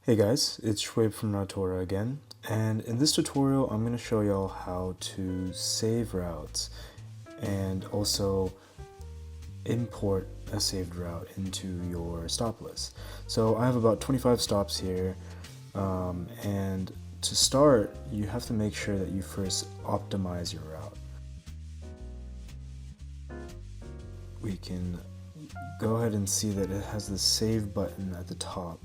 Hey guys, it's Schwab from Routora again, and in this tutorial I'm going to show y'all how to save routes and also import a saved route into your stop list. So I have about 25 stops here, and to start you have to make sure that you first optimize your route. We can go ahead and see that it has the save button at the top.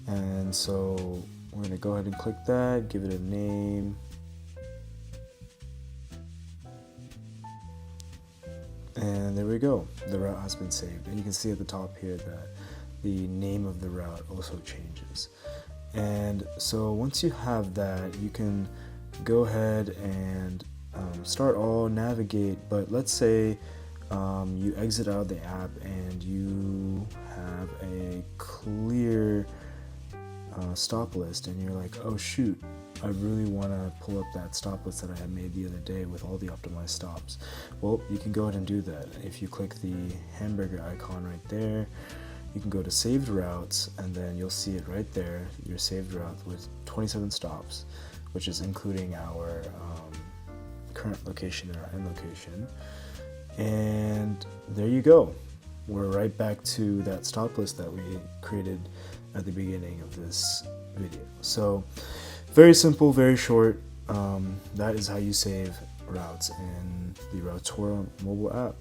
And so we're going to go ahead and click that, give it a name, and there we go. The route has been saved, and you can see at the top here that the name of the route also changes. And so once you have that, you can go ahead and start all navigate, but let's say you exit out of the app and you have a clear stop list, and you're like, oh shoot, I really want to pull up that stop list that I had made the other day with all the optimized stops. Well, you can go ahead and do that. If you click the hamburger icon right there, you can go to saved routes, and then you'll see it right there, your saved route with 27 stops, which is including our current location and our end location. And there you go. We're right back to that stop list that we created at the beginning of this video. So very simple, very short. That is how you save routes in the Routora mobile app.